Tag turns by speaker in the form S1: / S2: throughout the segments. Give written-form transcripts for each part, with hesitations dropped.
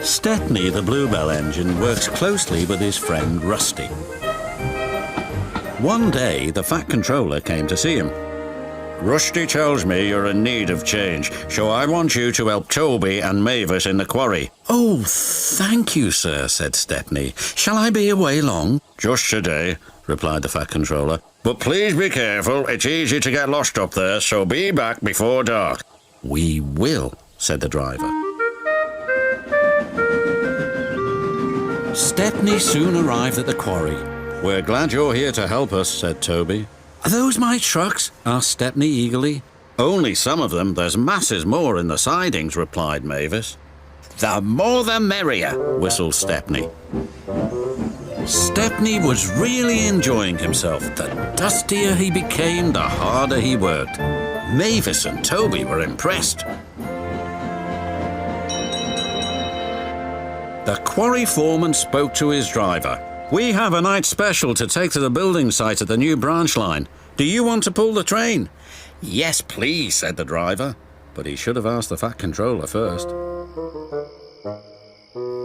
S1: Stepney, the Bluebell engine, works closely with his friend Rusty. One day, the Fat Controller came to see him. "Rusty tells me you're in need of change, so I want you to help Toby and Mavis in the quarry." "Oh, thank you, sir," said Stepney. "Shall I be away long?" "Just today," replied the Fat Controller. "But please be careful, it's easy to get lost up there, so be back before dark." "We will," said the driver. Stepney soon arrived at the quarry. "We're glad you're here to help us," said Toby. "Are those my trucks?" asked Stepney eagerly. "Only some of them. There's masses more in the sidings," replied Mavis. "The more the merrier," whistled Stepney. Stepney was really enjoying himself. The dustier he became, the harder he worked. Mavis and Toby were impressed. The quarry foreman spoke to his driver. "We have a night special to take to the building site at the new branch line. Do you want to pull the train?" "Yes, please," said the driver. But he should have asked the Fat Controller first.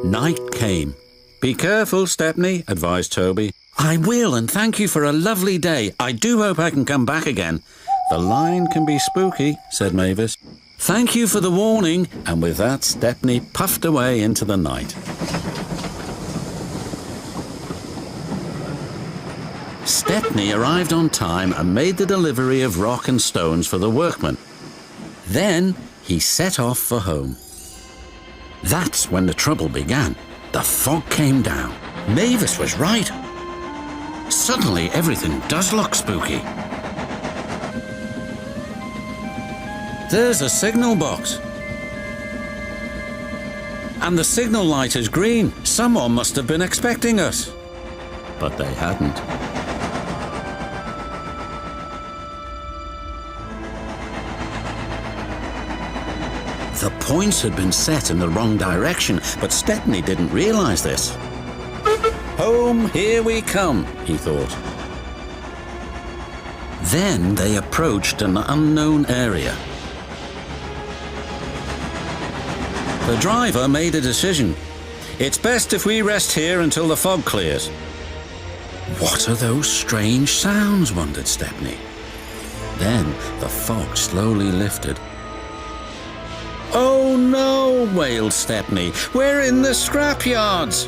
S1: Night came. "Be careful, Stepney," advised Toby. "I will, and thank you for a lovely day. I do hope I can come back again." "The line can be spooky," said Mavis. "Thank you for the warning." And with that, Stepney puffed away into the night. Stepney arrived on time and made the delivery of rock and stones for the workmen. Then he set off for home. That's when the trouble began. The fog came down. Mavis was right. Suddenly, everything does look spooky. There's a signal box. And the signal light is green. Someone must have been expecting us. But they hadn't. The points had been set in the wrong direction, but Stepney didn't realize this. "Home, here we come," he thought. Then they approached an unknown area. The driver made a decision. "It's best if we rest here until the fog clears." "What are those strange sounds?" wondered Stepney. Then the fog slowly lifted. "Oh no," wailed Stepney. "We're in the scrapyards."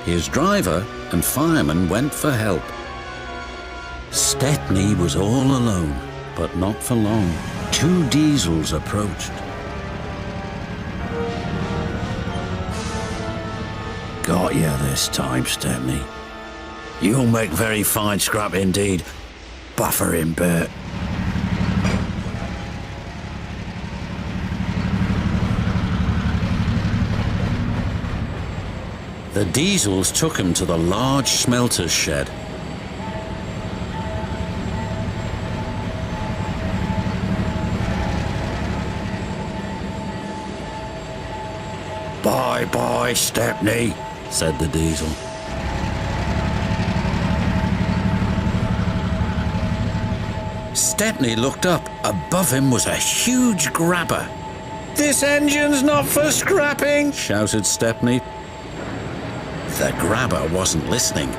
S1: His driver and fireman went for help. Stepney was all alone, but not for long. 2 diesels approached. "Got you this time, Stepney. You'll make very fine scrap indeed. Buffer him, Bert." The diesels took him to the large smelter's shed. "Bye-bye, Stepney," said the diesel. Stepney looked up. Above him was a huge grabber. "This engine's not for scrapping," shouted Stepney. The grabber wasn't listening.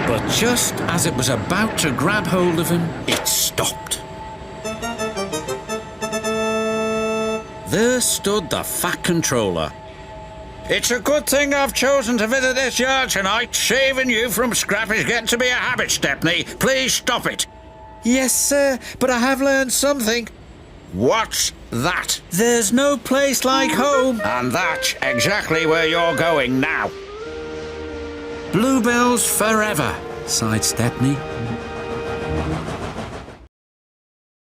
S1: But just as it was about to grab hold of him, it stopped. There stood the Fat Controller. "It's a good thing I've chosen to visit this yard tonight. Saving you from scrap is getting to be a habit, Stepney. Please stop it." "Yes, sir, but I have learned something." "What's that?" "There's no place like home." "And that's exactly where you're going now." "Bluebells forever," sighed Stepney.